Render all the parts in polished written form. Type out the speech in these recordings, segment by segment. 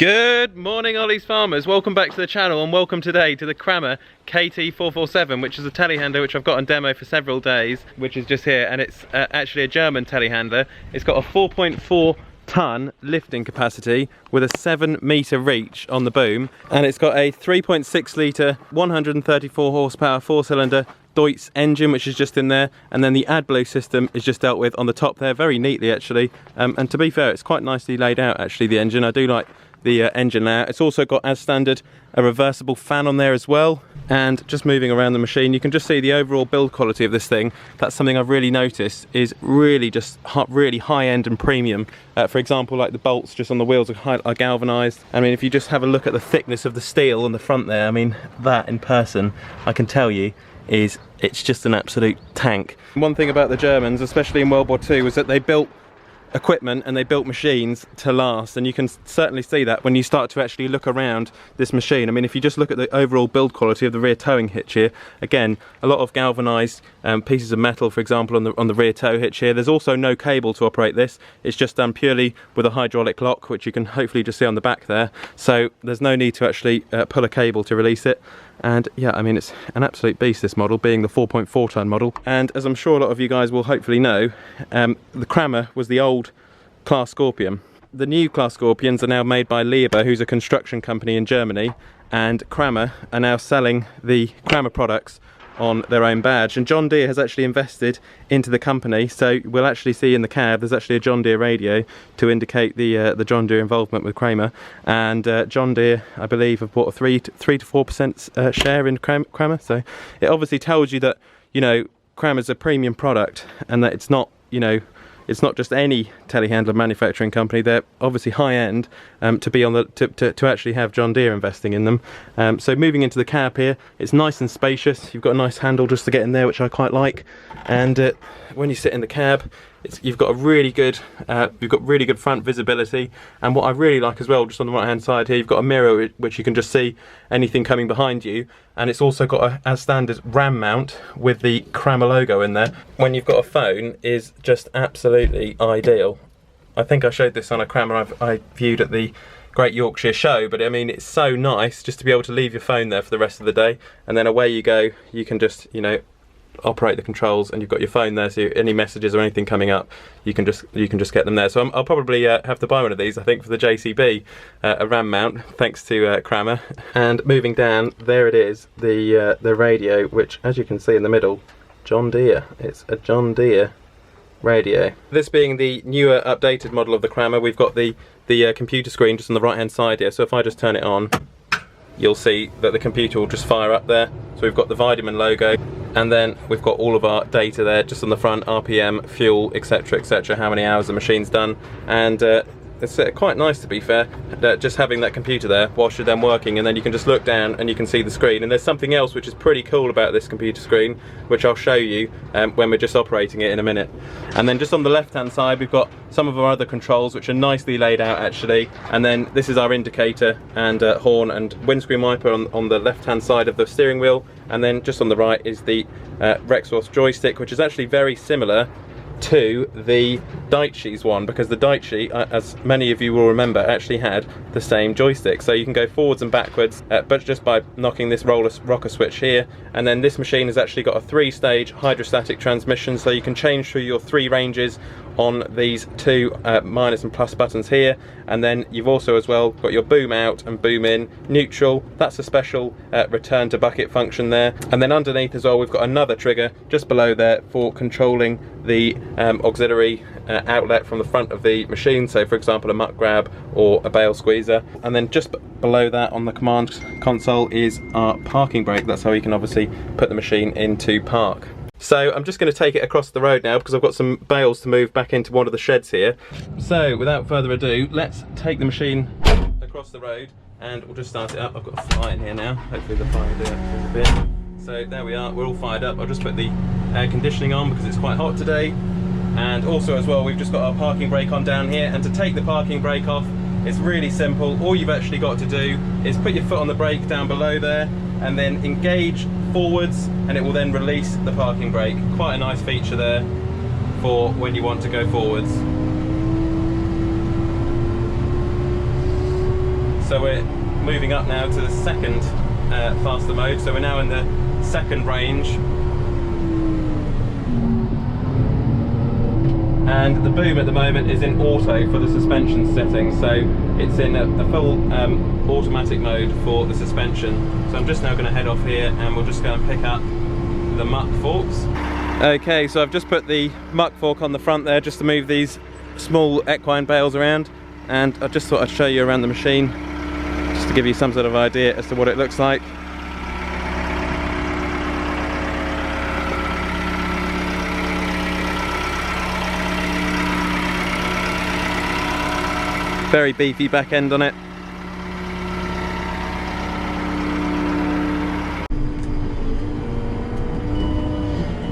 Good morning, Ollie's farmers. Welcome back to the channel and welcome today to the Kramer Kt447, which is a telehandler which I've got on demo for several days, which is just here, and it's actually a German telehandler. It's got a 4.4 ton lifting capacity with a 7-meter reach on the boom, and it's got a 3.6 litre 134 horsepower 4-cylinder Deutz engine, which is just in there, and then the AdBlue system is just dealt with on the top there, very neatly actually, and to be fair, it's quite nicely laid out actually, the engine. I do like the engine layout. It's also got, as standard, a reversible fan on there as well. And just moving around the machine, you can just see the overall build quality of this thing. That's something I've really noticed, is really just really high end and premium. For example, like the bolts just on the wheels are galvanized. I mean, if you just have a look at the thickness of the steel on the front there, I mean, that in person, I can tell you, it's just an absolute tank. One thing about the Germans, especially in World War II, was that they built equipment and they built machines to last, and you can certainly see that when you start to actually look around this machine. I mean, if you just look at the overall build quality of the rear towing hitch here, again, a lot of galvanized pieces of metal, for example, on the rear tow hitch here. There's also no cable to operate this. It's just done purely with a hydraulic lock, which you can hopefully just see on the back there, so there's no need to actually pull a cable to release it. And yeah, I mean, it's an absolute beast, this model, being the 4.4 ton model. And as I'm sure a lot of you guys will hopefully know, the Kramer was the old Class Scorpion. The new Class Scorpions are now made by Liebherr, who's a construction company in Germany, and Kramer are now selling the Kramer products on their own badge. And John Deere has actually invested into the company, so we'll actually see in the cab there's actually a John Deere radio to indicate the John Deere involvement with Kramer. And John Deere, I believe, have bought a 3 to 4% share in Kramer, so it obviously tells you that, you know, Kramer's a premium product, and that it's not, you know, it's not just any telehandler manufacturing company. They're obviously high end to be on the to actually have John Deere investing in them. So moving into the cab here, it's nice and spacious. You've got a nice handle just to get in there, which I quite like. And when you sit in the cab, you've got really good front visibility. And what I really like as well, just on the right hand side here, you've got a mirror which you can just see anything coming behind you. And it's also got a, as standard, RAM mount with the Kramer logo in there. When you've got a phone, is just absolutely ideal. I think I showed this on a Kramer I viewed at the Great Yorkshire Show, but I mean, it's so nice just to be able to leave your phone there for the rest of the day, and then away you go. You can just, you know, operate the controls, and you've got your phone there, so any messages or anything coming up, you can just get them there. So I'll probably have to buy one of these, I think, for the JCB, a RAM mount, thanks to Kramer. And moving down, there it is, the radio, which, as you can see in the middle, John Deere. It's a John Deere radio. This being the newer, updated model of the Kramer, we've got the computer screen just on the right hand side here. So if I just turn it on, you'll see that the computer will just fire up there. So we've got the Weidemann logo, and then we've got all of our data there just on the front, RPM, fuel, etc, how many hours the machine's done. And it's quite nice, to be fair, just having that computer there whilst you're then working, and then you can just look down and you can see the screen. And there's something else which is pretty cool about this computer screen, which I'll show you when we're just operating it in a minute. And then just on the left hand side, we've got some of our other controls which are nicely laid out actually. And then this is our indicator and horn and windscreen wiper on the left hand side of the steering wheel. And then just on the right is the Rexroth joystick, which is actually very similar to the Daichi's one, because the Daichi, as many of you will remember, actually had the same joystick. So you can go forwards and backwards, but just by knocking this rocker switch here. And then this machine has actually got a 3-stage hydrostatic transmission, so you can change through your 3 ranges on these 2 minus and plus buttons here. And then you've also as well got your boom out and boom in, neutral. That's a special return to bucket function there. And then underneath as well, we've got another trigger just below there for controlling the auxiliary outlet from the front of the machine. So for example, a muck grab or a bale squeezer. And then just below that on the command console is our parking brake. That's how you can obviously put the machine into park. So I'm just going to take it across the road now, because I've got some bales to move back into one of the sheds here. So without further ado, let's take the machine across the road and we'll just start it up. I've got a fly in here now, hopefully the fire will do it a bit. So there we are, we're all fired up. I'll just put the air conditioning on because it's quite hot today. And also as well, we've just got our parking brake on down here. And to take the parking brake off, it's really simple. All you've actually got to do is put your foot on the brake down below there, and then engage forwards, and it will then release the parking brake. Quite a nice feature there for when you want to go forwards. So we're moving up now to the second faster mode, so we're now in the second range. And the boom at the moment is in auto for the suspension setting, so it's in a full automatic mode for the suspension. So I'm just now going to head off here and we'll just go and pick up the muck forks. Okay, so I've just put the muck fork on the front there just to move these small equine bales around, and I just thought I'd show you around the machine just to give you some sort of idea as to what it looks like. Very beefy back end on it.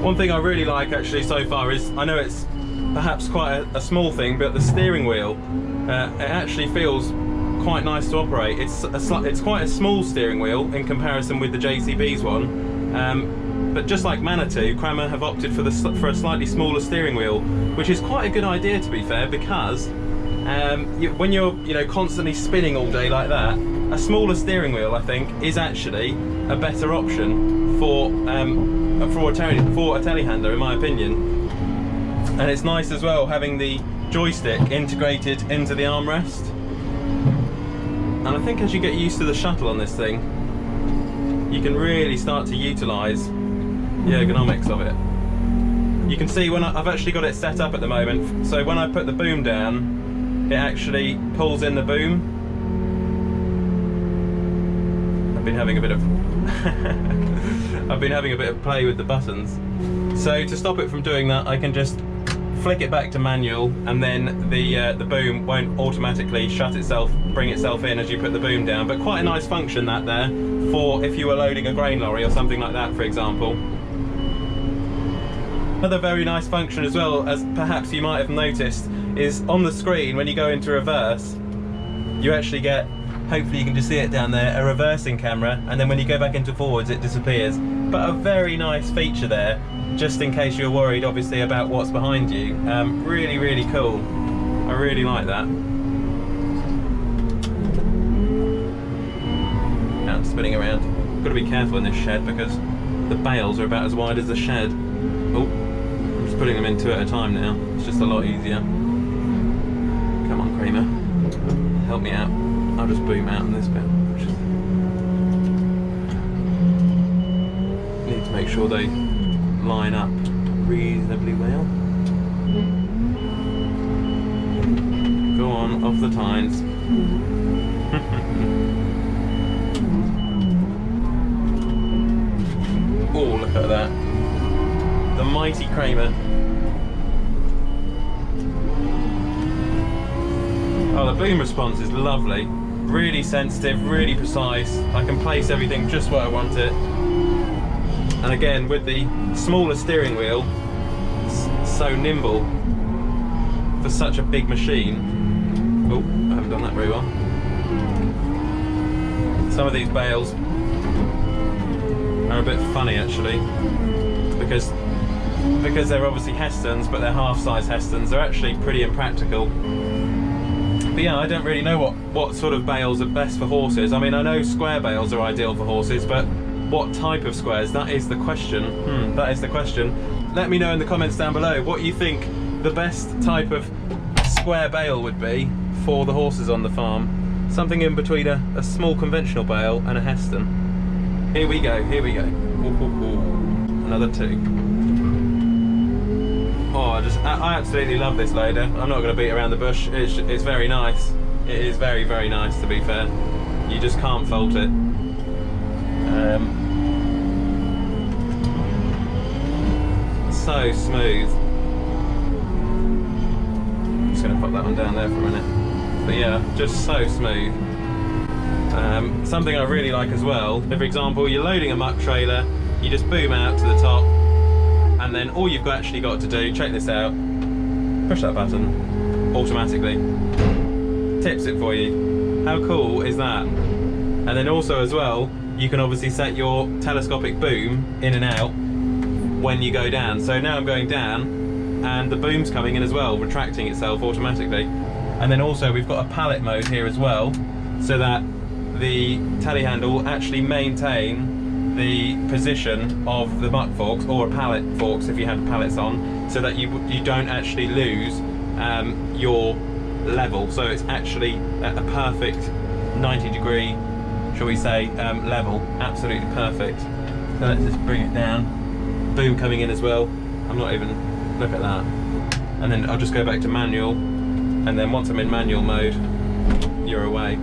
One thing I really like actually so far is, I know it's perhaps quite a small thing, but the steering wheel, it actually feels quite nice to operate. It's quite a small steering wheel in comparison with the JCB's one, but just like Manitou, Kramer have opted for a slightly smaller steering wheel, which is quite a good idea to be fair, because when you're constantly spinning all day like that, a smaller steering wheel I think is actually a better option for a telehandler in my opinion. And it's nice as well having the joystick integrated into the armrest. And I think as you get used to the shuttle on this thing, you can really start to utilise the ergonomics of it. You can see when I've actually got it set up at the moment, so when I put the boom down, it actually pulls in the boom. I've been having a bit of play with the buttons. So to stop it from doing that, I can just flick it back to manual, and then the boom won't automatically shut itself, bring itself in as you put the boom down. But quite a nice function that there for if you were loading a grain lorry or something like that, for example. Another very nice function as well, as perhaps you might have noticed, is on the screen when you go into reverse, you actually get, hopefully you can just see it down there, a reversing camera, and then when you go back into forwards it disappears. But a very nice feature there, just in case you're worried obviously about what's behind you. Really, really cool. I really like that. Now I'm spinning around. I've got to be careful in this shed because the bales are about as wide as the shed. Oh, I'm just putting them in two at a time now. It's just a lot easier. Come on, Kramer. Help me out. I'll just boom out on this bit. Need to make sure they line up reasonably well. Go on, off the tines. Oh, look at that. The mighty Kramer. Oh, the boom response is lovely. Really sensitive, really precise. I can place everything just where I want it. And again, with the smaller steering wheel, it's so nimble for such a big machine. Oh, I haven't done that very well. Some of these bales are a bit funny actually, because they're obviously Hestons, but they're half-size Hestons. They're actually pretty impractical. But yeah, I don't really know what sort of bales are best for horses. I mean, I know square bales are ideal for horses, but what type of squares? That is the question. That is the question. Let me know in the comments down below what you think the best type of square bale would be for the horses on the farm. Something in between a small conventional bale and a Heston. Here we go, here we go. Ooh, ooh, ooh. Another two. Oh, I absolutely love this loader. I'm not going to beat around the bush. It's very nice. It is very, very nice, to be fair. You just can't fault it. So smooth. I'm just going to pop that one down there for a minute. But yeah, just so smooth. Something I really like as well, if for example you're loading a muck trailer, you just boom out to the top, and then all you've actually got to do, check this out, push that button, automatically tips it for you. How cool is that? And then also as well, you can obviously set your telescopic boom in and out when you go down. So now I'm going down and the boom's coming in as well, retracting itself automatically. And then also we've got a pallet mode here as well, so that the telehandler will actually maintain the position of the muck forks, or a pallet forks if you had pallets on, so that you don't actually lose your level. So it's actually a perfect 90-degree, shall we say, level. Absolutely perfect. So let's just bring it down. Boom coming in as well. I'm not even, look at that. And then I'll just go back to manual, and then once I'm in manual mode, you're away.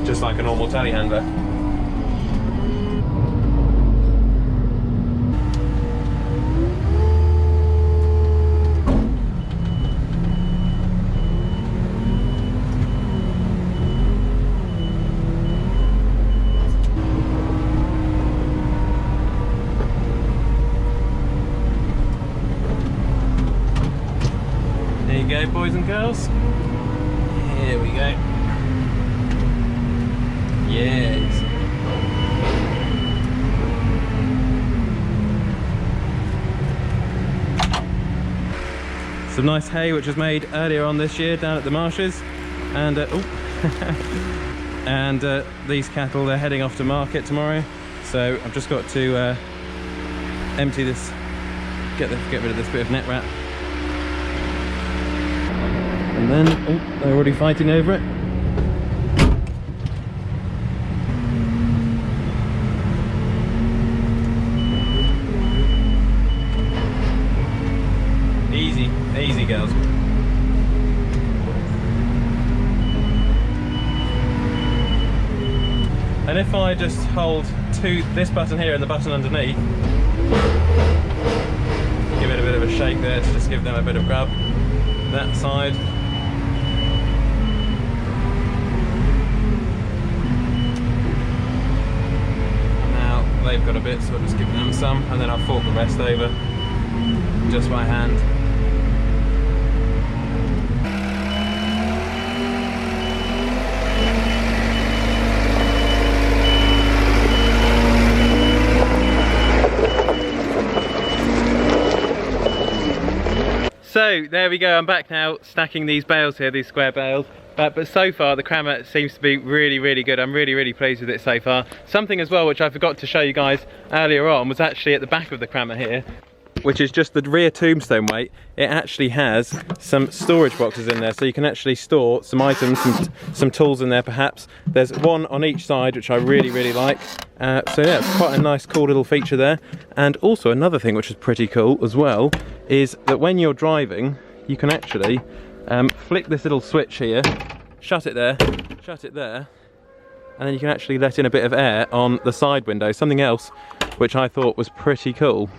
Just like a normal telehandler. There you go, boys and girls. Here we go. Yes. Some nice hay which was made earlier on this year down at the marshes, and and these cattle, they're heading off to market tomorrow, so I've just got to empty this, get rid of this bit of net wrap, and then they're already fighting over it. Easy girls. And if I just hold this button here and the button underneath, give it a bit of a shake there to just give them a bit of grub. That side. Now they've got a bit, so I'll just give them some, and then I'll fork the rest over just by hand. So there we go, I'm back now stacking these bales here, these square bales. But so far the Kramer seems to be really good. I'm really pleased with it so far. Something as well which I forgot to show you guys earlier on was actually at the back of the Kramer here, which is just the rear tombstone weight. It actually has some storage boxes in there, so you can actually store some items, some tools in there perhaps. There's one on each side, which I really like. So yeah, it's quite a nice cool little feature there. And also another thing which is pretty cool as well is that when you're driving, you can actually flick this little switch here, shut it there, and then you can actually let in a bit of air on the side window, something else which I thought was pretty cool.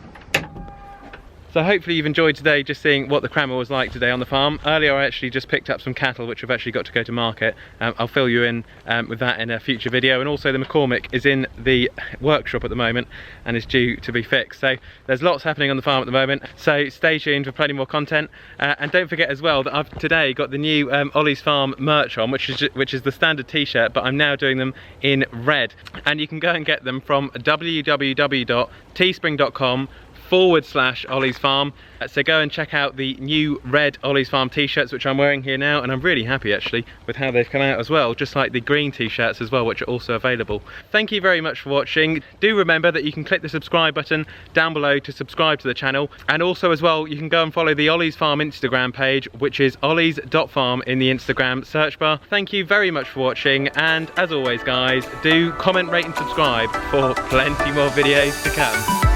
So hopefully you've enjoyed today, just seeing what the Kramer was like today on the farm. Earlier I actually just picked up some cattle which have actually got to go to market. I'll fill you in with that in a future video. And also the McCormick is in the workshop at the moment and is due to be fixed. So there's lots happening on the farm at the moment. So stay tuned for plenty more content. And don't forget as well that I've today got the new Olly's Farm merch on, which is the standard t-shirt, but I'm now doing them in red. And you can go and get them from www.teespring.com/Olly's Farm. So go and check out the new red Olly's Farm t-shirts, which I'm wearing here now, and I'm really happy actually with how they've come out as well, just like the green t-shirts as well, which are also available. Thank you very much for watching. Do remember that you can click the subscribe button down below to subscribe to the channel, and also as well you can go and follow the Olly's Farm Instagram page, which is ollys.farm in the Instagram search bar. Thank you very much for watching, and as always guys, do comment, rate and subscribe for plenty more videos to come.